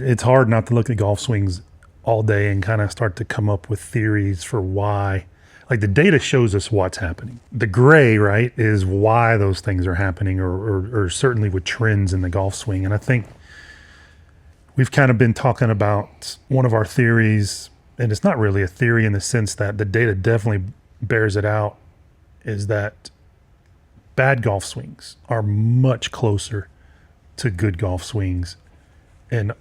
it's hard not to look at golf swings all day and kind of start to come up with theories for why. Like the data shows us what's happening. The gray, right, is why those things are happening, or certainly with trends in the golf swing. And I think we've kind of been talking about one of our theories, and it's not really a theory in the sense that the data definitely bears it out, is that bad golf swings are much closer to good golf swings in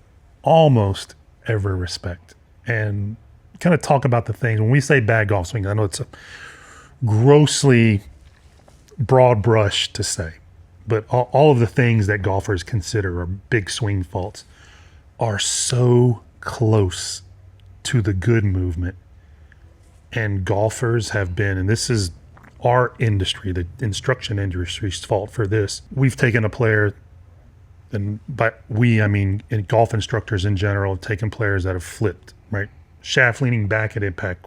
almost every respect. And kind of talk about the things when we say bad golf swings. I know it's a grossly broad brush to say, but all of the things that golfers consider are big swing faults are so close to the good movement. And golfers have been, and this is our industry, the instruction industry's fault for this. We've taken a player, and by we, I mean in golf instructors in general, have taken players that have flipped, right? Shaft leaning back at impact,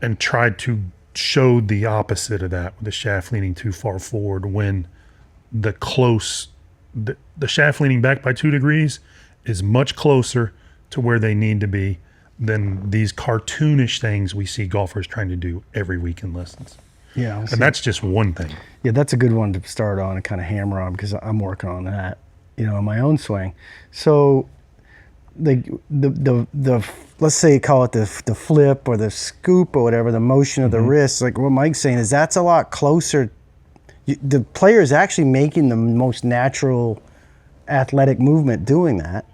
and tried to show the opposite of that with the shaft leaning too far forward, when the shaft leaning back by 2 degrees is much closer to where they need to be than these cartoonish things we see golfers trying to do every week in lessons. Yeah. And that's just one thing. Yeah, that's a good one to start on and kind of hammer on, because I'm working on that, in my own swing. So the let's say call it the flip or the scoop or whatever, the motion of the wrist, like what Mike's saying is that's a lot closer. The player is actually making the most natural athletic movement doing that.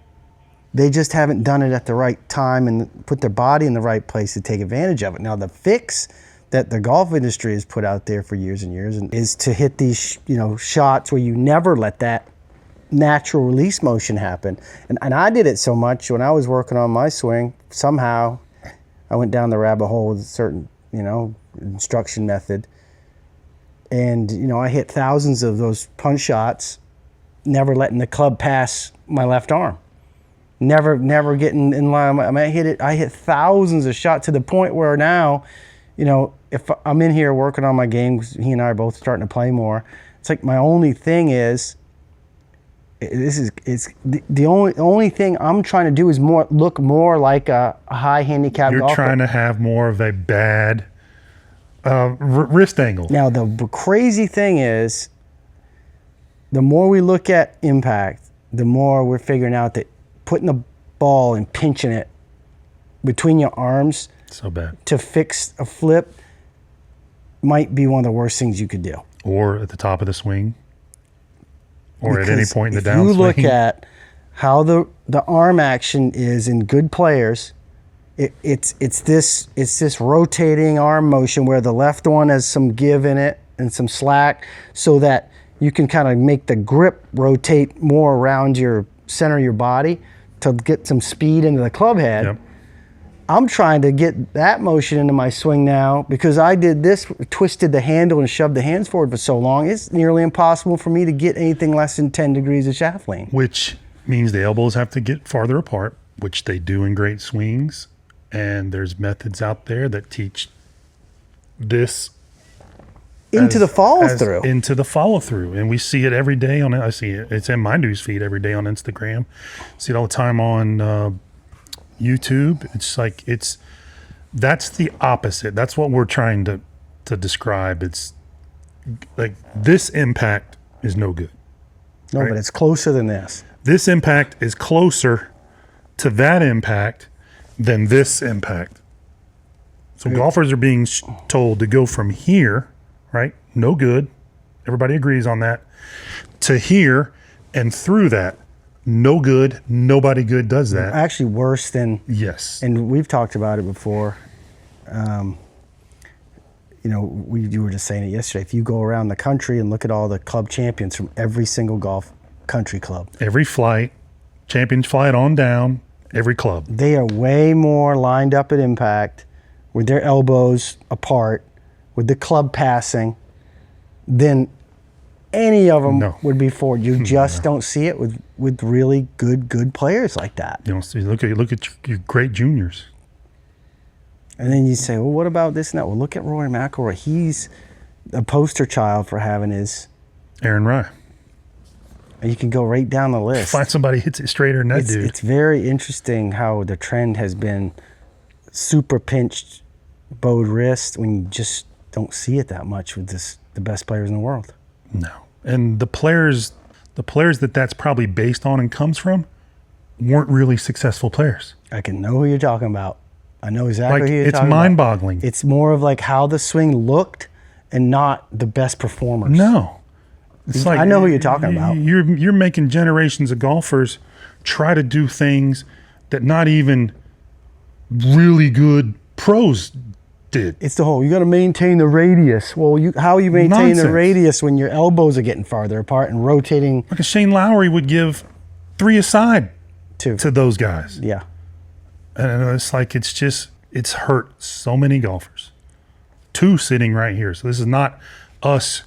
They just haven't done it at the right time and put their body in the right place to take advantage of it. Now the fix that the golf industry has put out there for years and years is to hit these shots where you never let that natural release motion happen. And I did it so much when I was working on my swing. Somehow I went down the rabbit hole with a certain instruction method, and I hit thousands of those punch shots, never letting the club pass my left arm, never getting in line. I mean, I hit thousands of shots to the point where now, if I'm in here working on my game, he and I are both starting to play more, it's like my only thing is the only thing I'm trying to do is look more like a high handicap golfer. You're trying to have more of a bad wrist angle. Now the crazy thing is, the more we look at impact, the more we're figuring out that putting the ball and pinching it between your arms so bad to fix a flip might be one of the worst things you could do. Or at the top of the swing. Or at any point in the downswing. If you look at how the arm action is in good players, it's this rotating arm motion where the left one has some give in it and some slack, so that you can kind of make the grip rotate more around your center of your body to get some speed into the club head. Yep. I'm trying to get that motion into my swing now, because I did this, twisted the handle and shoved the hands forward for so long, it's nearly impossible for me to get anything less than 10 degrees of shaft lean. Which means the elbows have to get farther apart, which they do in great swings. And there's methods out there that teach this into the follow-through. Into the follow-through. And we see it every day I see it. It's in my news feed every day on Instagram. See it all the time on YouTube. It's like that's the opposite. That's what we're trying to describe. It's like this impact is no good. No, right? But it's closer than this. This impact is closer to that impact than this impact. So golfers are being told to go from here, right? No good. Everybody agrees on that. To here and through that. No good. Nobody good does that. Actually worse than... Yes. And we've talked about it before. You were just saying it yesterday. If you go around the country and look at all the club champions from every single golf country club. Every flight, champions flight on down, every club. They are way more lined up at impact with their elbows apart, with the club passing, than any of them would be forward. You just don't see it with really good players like that. You don't see. Look at your great juniors. And then you say, well, what about this and that? Well, look at Rory McIlroy. He's a poster child for having his Aaron Rye. You can go right down the list. Find somebody hits it straighter than that dude. It's very interesting how the trend has been super pinched bowed wrist when you just don't see it that much with the best players in the world. No. And the players that that's probably based on and comes from weren't really successful players. I can know who you're talking about. I know exactly Like, who you're it's talking about. mind-boggling. It's more of like how the swing looked and not the best performers. No. It's like, I know who you're talking about. You're making generations of golfers try to do things that not even really good pros did. It's the whole, you got to maintain the radius. Well, how you maintain Nonsense. the radius when your elbows are getting farther apart and rotating Like a Shane Lowry would give 3 aside to those guys. yeah. And it's like, it's hurt so many golfers. 2 sitting right here. So this is not us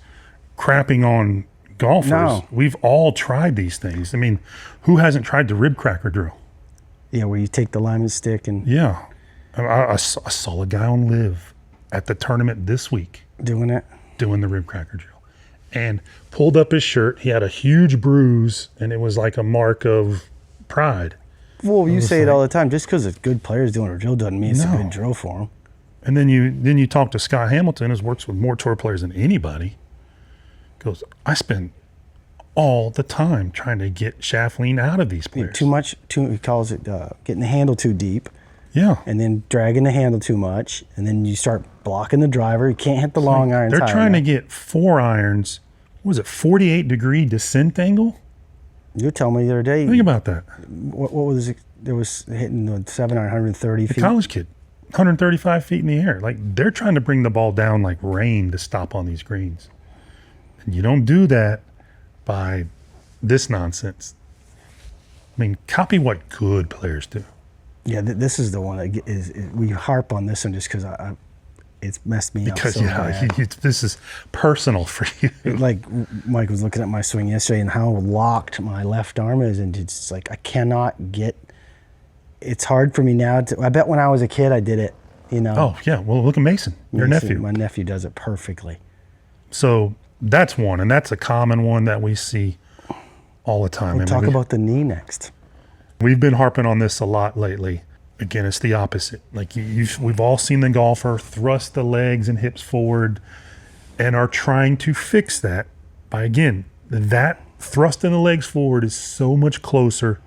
crapping on golfers. No. We've all tried these things. I mean, who hasn't tried the rib cracker drill? Yeah, where you take the lineman stick and Yeah. I saw a guy on Live at the tournament this week doing it. doing the rib cracker drill and pulled up his shirt. He had a huge bruise and it was like a mark of pride. Well, you was say it like- all the time. Just because a good player's doing a drill doesn't mean it's a No. good drill for him. And then you talk to Scott Hamilton, who works with more tour players than anybody. Goes, I spend all the time trying to get shaft lean out of these players. Too much. He calls it getting the handle too deep, Yeah. and then dragging the handle too much, and then you start blocking the driver. You can't hit the long irons. They're high trying to enough. get 4 irons. What was it, 48-degree descent angle? You were telling me the other day. Think about that. What was it? There was hitting the 7 iron 130 The feet. college kid, 135 feet in the air. Like, they're trying to bring the ball down like rain to stop on these greens. And you don't do that by this nonsense. I mean, copy what good players do. Yeah, this is the one that is we harp on this one just because it's messed me Because, up so bad. this is personal for you. Like Mike was looking at my swing yesterday and how locked my left arm is, and it's like I cannot get. It's hard for me now. I bet when I was a kid I did it. You know. Oh, yeah. Well, look at Mason, your Mason, nephew. My nephew does it perfectly. So that's one, and that's a common one that we see all the time. We'll talk about the knee next. We've been harping on this a lot lately. Again, it's the opposite. Like we've all seen the golfer thrust the legs and hips forward and are trying to fix that by, again, that thrusting the legs forward is so much closer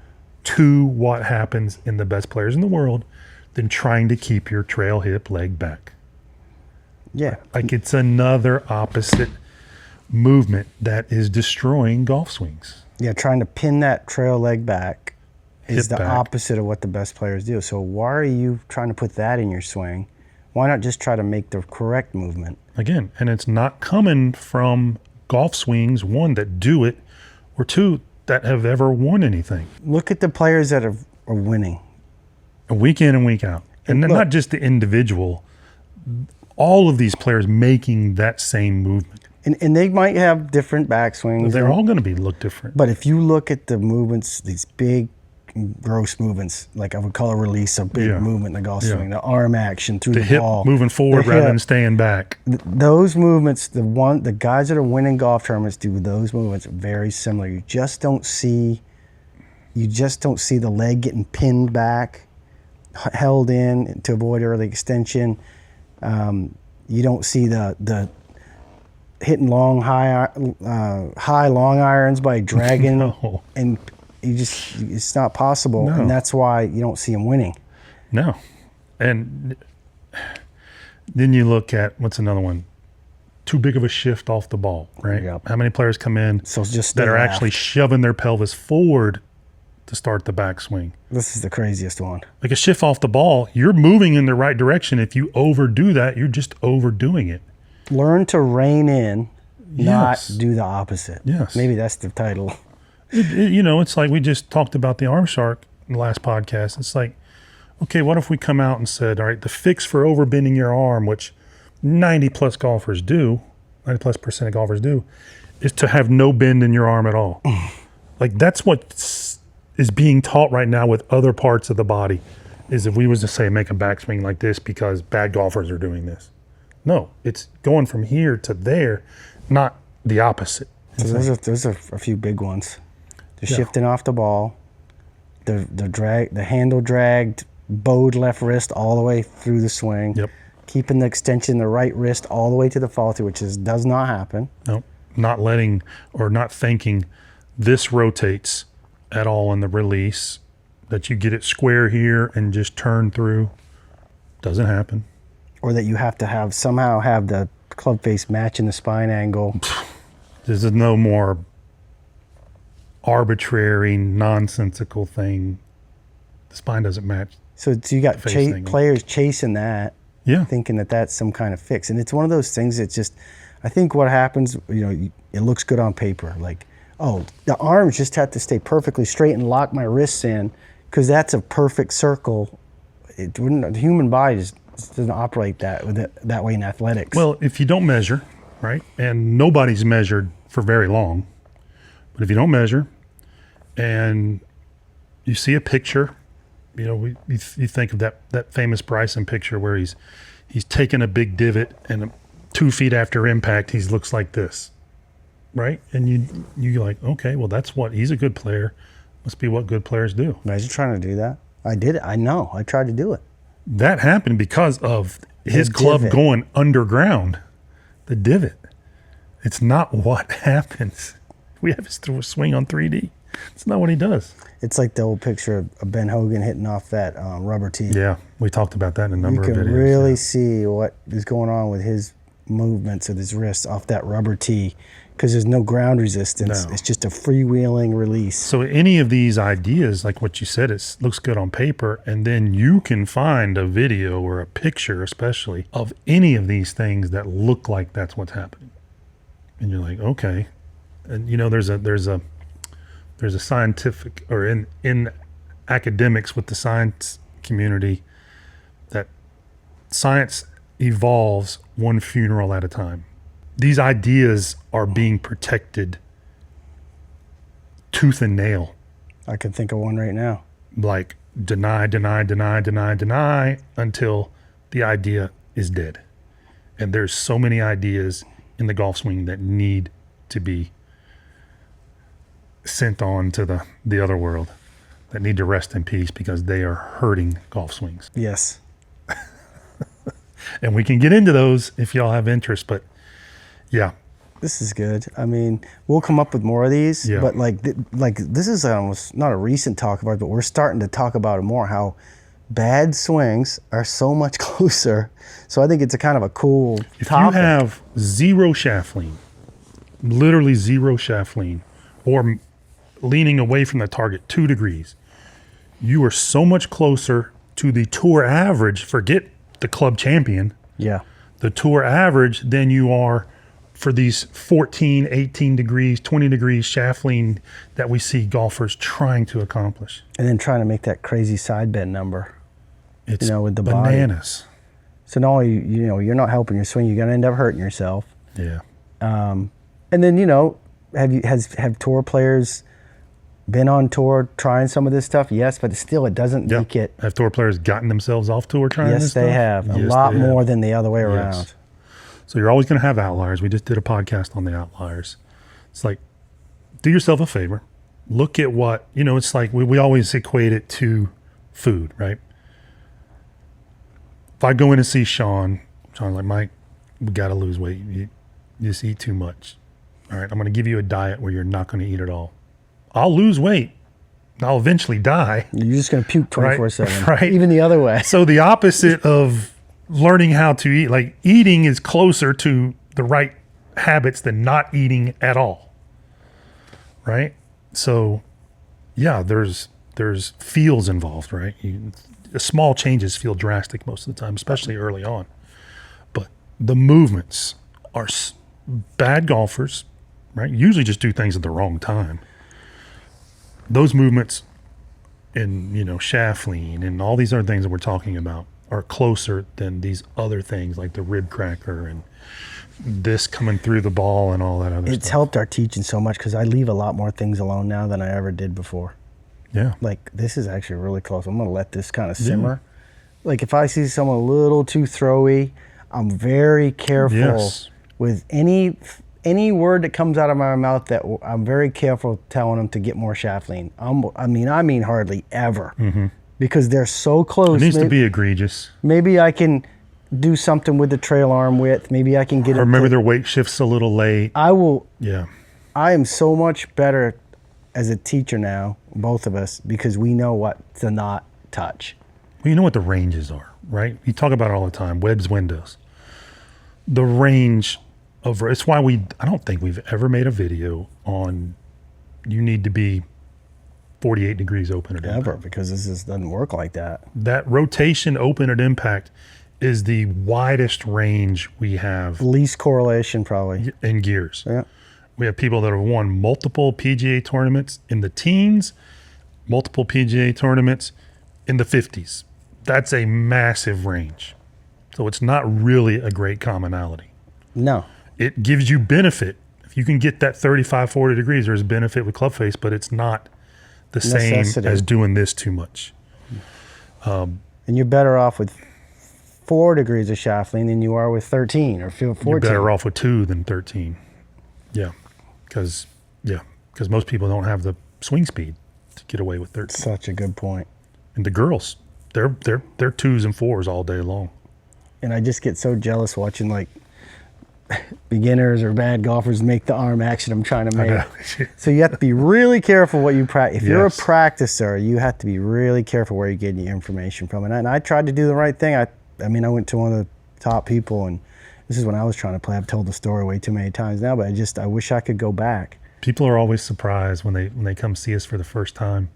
to what happens in the best players in the world than trying to keep your trail hip leg back. Yeah. Like, it's another opposite movement that is destroying golf swings. Yeah, trying to pin that trail leg back is Hip the back. opposite of what the best players do. So why are you trying to put that in your swing? Why not just try to make the correct movement? Again, and it's not coming from golf swings, 1, that do it, or 2, that have ever won anything. Look at the players that are winning. Week in and week out. And Look. not just the individual, all of these players making that same movement. And they might have different backswings. They're all going to look different. But if you look at the movements, these big, gross movements, like I would call a release, a big Yeah. movement in the golf Yeah. swing, the arm action through The the, hip ball, moving forward the rather hip. than staying back. Those movements, the guys that are winning golf tournaments do those movements very similar. You just don't see the leg getting pinned back, held in to avoid early extension. You don't see the hitting high long irons by dragging, No. and it's not possible, No. and that's why you don't see them winning. No. And then you look at, what's another one? Too big of a shift off the ball, right? Yep. How many players come in So just that stay are left. actually shoving their pelvis forward to start the backswing? This is the craziest one. Like a shift off the ball, you're moving in the right direction. If you overdo that, you're just overdoing it. Learn to rein in, Yes. not do the opposite. Yes. Maybe that's the title. It's like we just talked about the arm shark in the last podcast. It's like, okay, what if we come out and said, all right, the fix for overbending your arm, which 90+ golfers do, 90+% of golfers do, is to have no bend in your arm at all. Like, that's what is being taught right now with other parts of the body, is if we was to say make a backswing like this because bad golfers are doing this. No, it's going from here to there, not the opposite. So there's a few big ones. the shifting off the ball, the handle dragged, bowed left wrist all the way through the swing. Yep. Keeping the extension the right wrist all the way to the follow through, which does not happen. Nope. Not letting or not thinking this rotates at all in the release, that you get it square here and just turn through. Doesn't happen. Or that you have to somehow have the club face matching the spine angle. This is no more arbitrary, nonsensical thing. The spine doesn't match. So you got players chasing that, Yeah. thinking that that's some kind of fix. And it's one of those things that just, I think what happens, it looks good on paper. Like, oh, the arms just have to stay perfectly straight and lock my wrists in because that's a perfect circle. The human body just doesn't operate that way in athletics. Well, if you don't measure, right, and nobody's measured for very long, but if you don't measure and you see a picture, you think of that famous Bryson picture where he's taken a big divot and 2 feet after impact, he looks like this, right? And you're like, okay, well, he's a good player. Must be what good players do. Imagine trying to do that. I did it. I know. I tried to do it. That happened because of his club divot. going underground, the divot. It's not what happens. We have his swing on 3D. It's not what he does. It's like the old picture of Ben Hogan hitting off that rubber tee. Yeah, we talked about that in a number of videos. You can really see what is going on with his movements of his wrist off that rubber tee because there's no ground resistance. No. It's just a freewheeling release. So any of these ideas, like what you said, it looks good on paper, and then you can find a video or a picture, especially, of any of these things that look like that's what's happening. And you're like, okay. And there's a scientific, or in academics with the science community, that science evolves one funeral at a time. These ideas are being protected tooth and nail. I can think of one right now. Like deny until the idea is dead. And there's so many ideas in the golf swing that need to be sent on to the other world, that need to rest in peace because they are hurting golf swings. Yes. And we can get into those if y'all have interest, but yeah. This is good. I mean, we'll come up with more of these, Yeah. but like this is almost not a recent talk about it, but we're starting to talk about it more, how bad swings are so much closer. So I think it's a kind of a cool If topic. you have zero shaft lean, literally zero shaft lean, or leaning away from the target 2 degrees, you are so much closer to the tour average, forget the club champion, Yeah. the tour average, than you are for these 14, 18 degrees, 20 degrees shaft lean that we see golfers trying to accomplish. And then trying to make that crazy side bend number. It's with the bananas. body. So not only, you're not helping your swing, you're going to end up hurting yourself. Yeah. And then, have tour players been on tour trying some of this stuff? Yes, but still it doesn't make it. Have tour players gotten themselves off tour trying this Yes, stuff? they have. A Yes, lot they have. more than the other way around. Yes. So you're always going to have outliers. We just did a podcast on the outliers. It's like, do yourself a favor. Look at what, it's like we always equate it to food, right? If I go in and see Sean's like, Mike, we got to lose weight. You just eat too much. All right, I'm going to give you a diet where you're not going to eat at all. I'll lose weight. I'll eventually die. You're just going to puke 24/7. Right. Even the other way. So the opposite of learning how to eat, like eating is closer to the right habits than not eating at all. Right? So yeah, there's feels involved, right? Small changes feel drastic most of the time, especially early on. But the movements are bad golfers, right? Usually just do things at the wrong time. Those movements in, shaft lean and all these other things that we're talking about are closer than these other things like the rib cracker and this coming through the ball and all that other stuff. It's helped our teaching so much because I leave a lot more things alone now than I ever did before. Yeah. Like, this is actually really close. I'm going to let this kind of simmer. Like, if I see someone a little too throwy, I'm very careful with any any word that comes out of my mouth that I'm very careful telling them to get more shaft lean. I mean hardly ever, because they're so close. It needs to be egregious. Maybe I can do something with the trail arm width. Maybe I can get Or maybe their weight shifts a little late. I will. Yeah. I am so much better as a teacher now, both of us, because we know what to not touch. Well, you know what the ranges are, right? You talk about it all the time, Webb's windows. The range of, it's why I don't think we've ever made a video on you need to be 48 degrees open at impact. Ever, because this just doesn't work like that. That rotation open at impact is the widest range we have Least correlation, probably. in gears. Yeah. We have people that have won multiple PGA tournaments in the teens, multiple PGA tournaments in the 50s. That's a massive range. So it's not really a great commonality. No. It gives you benefit. If you can get that 35, 40 degrees, there's benefit with club face, but it's not the same as doing this too much. And you're better off with 4 degrees of shaft lean than you are with 13 or 14. You're better off with 2 than 13. Yeah. Because most people don't have the swing speed to get away with 13. Such a good point. And the girls, they're 2s and 4s all day long. And I just get so jealous watching like beginners or bad golfers make the arm action I'm trying to make. So you have to be really careful what you practice. If you're a practicer, you have to be really careful where you're getting your information from. And I tried to do the right thing. I went to one of the top people, and this is when I was trying to play. I've told the story way too many times now, but I wish I could go back. People are always surprised when they come see us for the first time.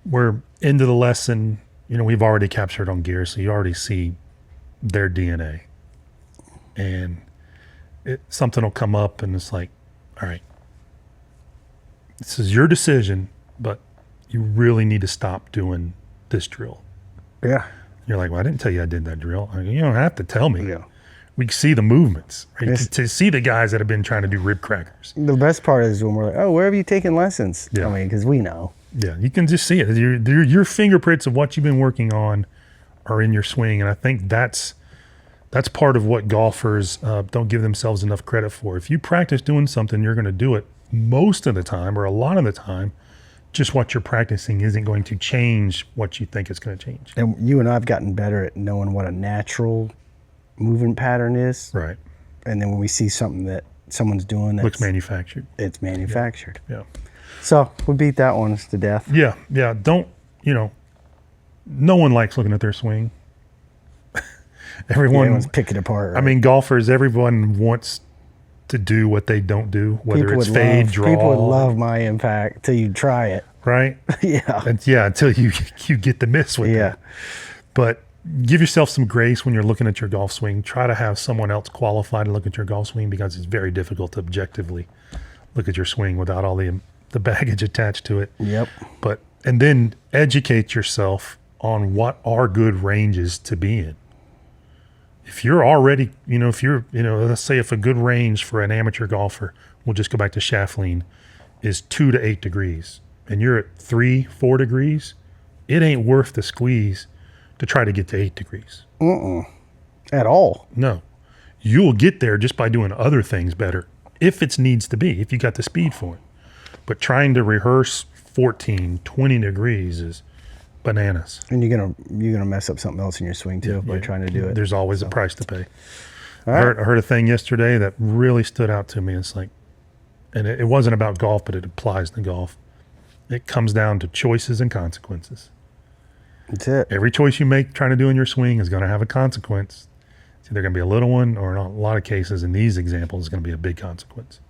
We're into the lesson, we've already captured on gear, so you already see their DNA. And something will come up and it's like, all right, this is your decision, but you really need to stop doing this drill. Yeah. You're like, well, I didn't tell you I did that drill. You don't have to tell me. Yeah. We see the movements, right? To see the guys that have been trying to do rib crackers. The best part is when we're like, oh, where have you taken lessons? Yeah. Because we know. Yeah, you can just see it. Your fingerprints of what you've been working on are in your swing, and I think that's part of what golfers don't give themselves enough credit for. If you practice doing something, you're going to do it most of the time, or a lot of the time. Just what you're practicing isn't going to change what you think it's going to change. And you and I have gotten better at knowing what a natural movement pattern is. Right. And then when we see something that someone's doing that looks manufactured, it's manufactured. Yeah. So we beat that one to death. Yeah. Don't, no one likes looking at their swing. Everyone's picking it apart. Right? I mean, golfers, everyone wants to do what they don't do, whether it's fade, draw. People would love my impact till you try it. Right? Yeah. Until you get the miss with it. But give yourself some grace when you're looking at your golf swing. Try to have someone else qualified to look at your golf swing, because it's very difficult to objectively look at your swing without all the baggage attached to it. Yep. And then educate yourself on what are good ranges to be in. If you're already, let's say if a good range for an amateur golfer, we'll just go back to shaft lean, is 2 to 8 degrees, and you're at 3, 4 degrees, it ain't worth the squeeze to try to get to 8 degrees. At all. No. You'll get there just by doing other things better, if it needs to be, if you got the speed for it. But trying to rehearse 14, 20 degrees is bananas. And you're gonna mess up something else in your swing too by trying to do it. There's always a price to pay. All right. I heard a thing yesterday that really stood out to me. It's like, and it wasn't about golf, but it applies to golf. It comes down to choices and consequences. That's it. Every choice you make trying to do in your swing is going to have a consequence. It's either going to be a little one, or in a lot of cases in these examples, it's going to be a big consequence.